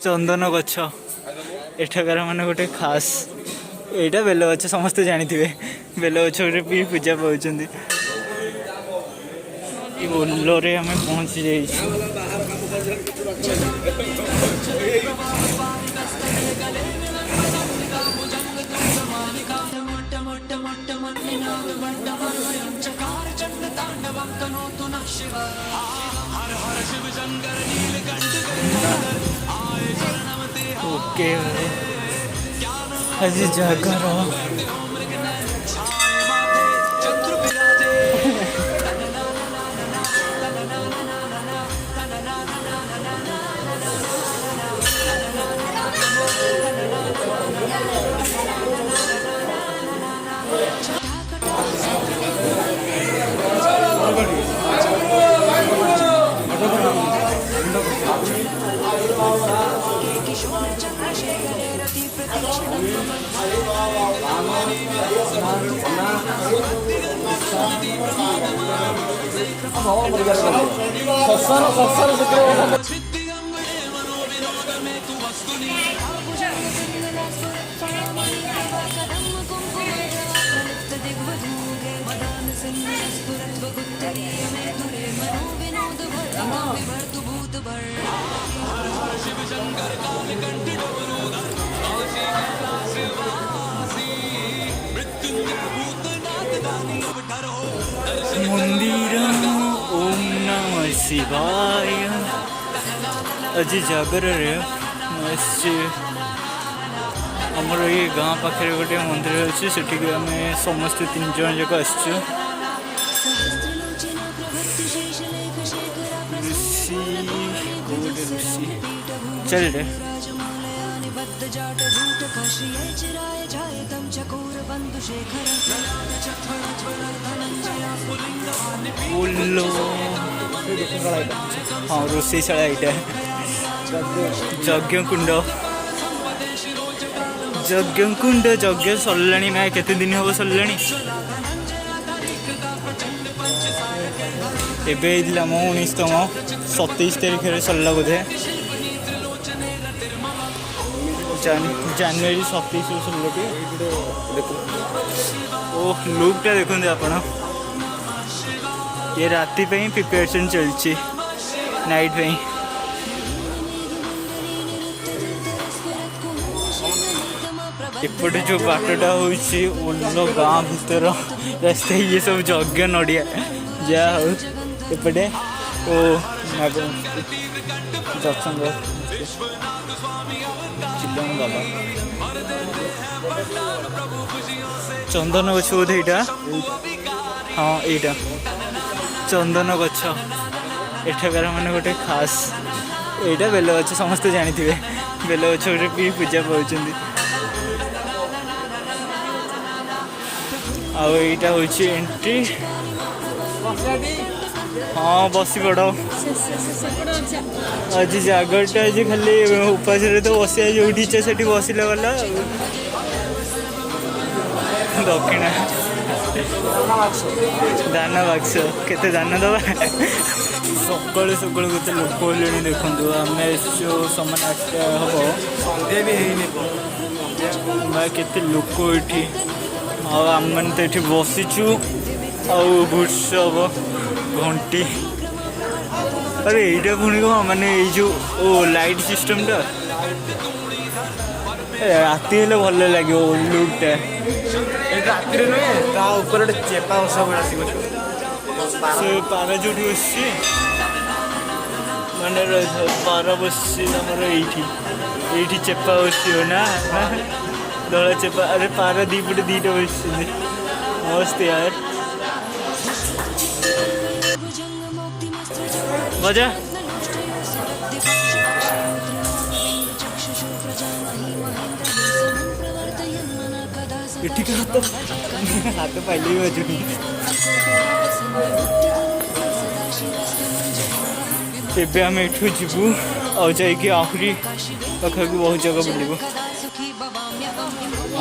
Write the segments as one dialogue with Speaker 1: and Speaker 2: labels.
Speaker 1: चंदन गछ एठाकार मान गोटे खास यहाँ बेल गछ समस्ते जानी थे बेल गछ भी पूजा पाँच ओल्लोरे आम पहुँची जाइए। ओके आज जागर मंदिर ओम नमः शिवाय आज जागर आमर ये गाँ पाखे गोटे मंदिर अच्छे से आम समस्त 3 जन जाक आसचु ऋषि चल रे हाँ रोषेशाला यहाँ यज्ञ कुंड यज्ञ सरला ना केते दिन हम सरला एवं मो 19तम 27 तारीख सरला बोधे जानुरी 27 सरला ओ लुकटा देखते आपण ये राति पे प्रिपरेशन चलती नाइट पे एपटे जो बाटटा हो गाँ भीतर रास्ता ये सब यज्ञ नड़िया जहाँ हो एपटे ओ दर्शन बाबा चंदन गछ बोधे यहाँ हाँ यहाँ चंदन गछ एठाकार मान गोटे खास यहाँ बेल गछ समस्ते जानी थे बेल गछ भी पूजा पाँच आईटा हूँ एंट्री हाँ बस पड़ आज जागरटा आज खाली उपास तो बस जो इच्छा से बसले गला दक्षिणा दान बाक्स केते दान दबा सकालू सकालू केते लोक होले देखु आम समान 8टा हम सन्ध्या भी केते लोक ये आम मैंने तो ये बसीचु आुत्सव घंटी अरे यहाँ पुणी कौन माने जो लाइट सिस्टम टा राति हेल्ले भल लगे लुकटा राति नुहे चेपा से पारा जो माने पारा बस ये चेपा बस ना दला चेपा अरे पारा दीपटे 2टा बस मस्त यार बजा हाथ पहले ही बजुनी तेबे आम एठू जीवु और जाइए आहरी पाखापी बहुत जगह बुलू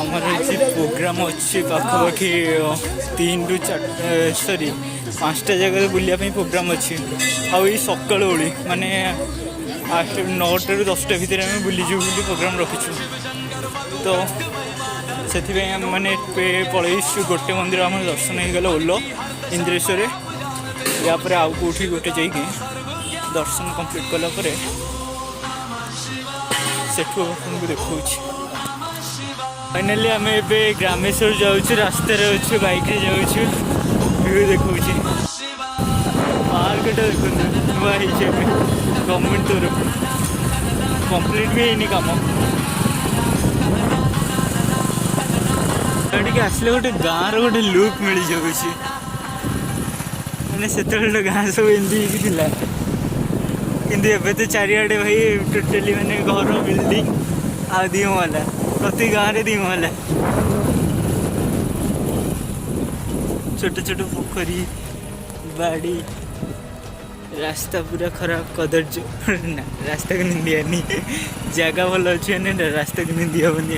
Speaker 1: आमर ये प्रोग्राम अच्छी पाखापाखि 3 ରୁ 4 सॉरी 5टा जगह बुलायापी प्रोग्राम अच्छी आई सकाल ओली माने 9टाରୁ 10ଟା ଭିତରେ ଆମେ ବୁଲିଯିବୁ ବୋଲି ପ୍ରୋଗ୍ରାମ୍ ରଖିଛୁ। ତ ସେଥିପାଇଁ ଆମେ ମାନେ ପଳେଇଛୁ ଗୋଟେ ମନ୍ଦିର ଆମର ଦର୍ଶନ ହେଇଗଲା ଓଲ ଇନ୍ଦ୍ରେଶ୍ୱରରେ। यापर आउ कौटी गोटे जाइए दर्शन कंप्लीट कला सेठू आपको देखा फाइनाली आम ए ग्रामेश्वर जाऊँ रास्ते अच्छे बाइक जाऊँ व्यू देखा पार्कटा देखते नुआ गवर्नमेंट तरफ कंप्लीट भी है कम आसले गोटे गाँव रोटे लुक मिल जाऊँ मैंने से गाँ सब एमती कि तो चारिड़े भाई टोटाली मैंने घर बिल्डिंग आ दी महला प्रति गाँव में 2 महला छोट छोट पोखरी बाड़ी रास्ता पूरा खराब कदर्ज ना रास्ता को निंदियानी जगह भल अच्छे रास्ता को निंदी हेनी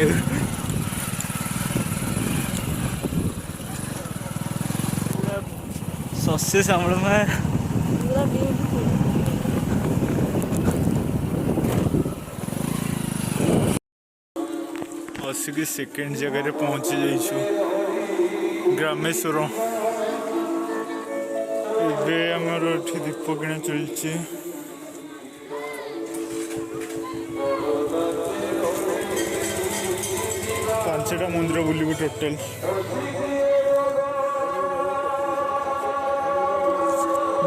Speaker 1: सस्य सामल आसिक सेकेंड जगह पहुँची जाइछु ग्रामेश्वर ए आमर दीप किणा चलछि 5टा मंदिर बुलू टोटल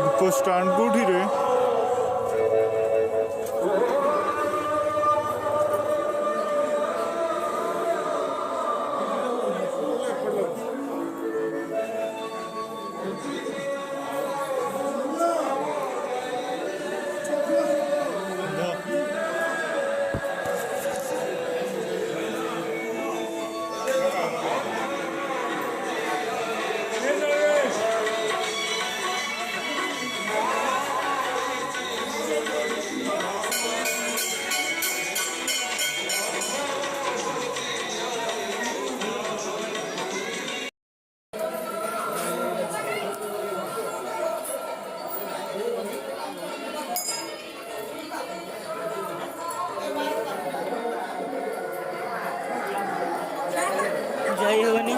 Speaker 1: दीप स्टाण्ड कौटी रे जाई होनी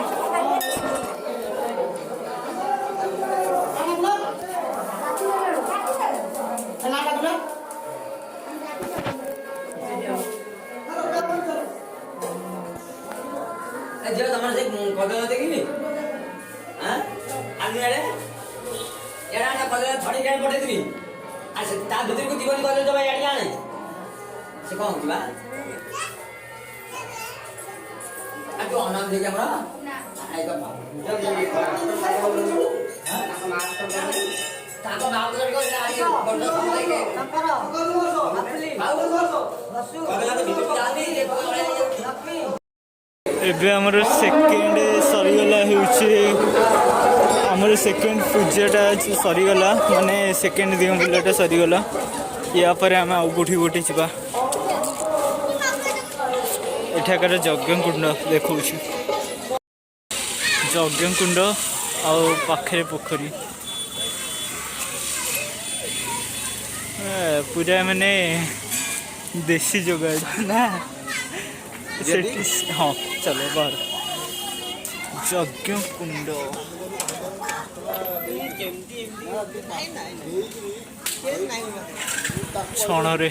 Speaker 1: एबे हमर सेकेंड सरीगला होमर सेकेंड पूजाटा सरीगला माने सेकेंड दिन पूजाटा सरीगला या पर आम आउ कौटी गोटे जा एठाकार यज्ञकुंड देखा यज्ञकुंड आखरे पोखरी पूरा माने देसी जोगाड़ ना हाँ चलो बाहर यज्ञकुंड छणरे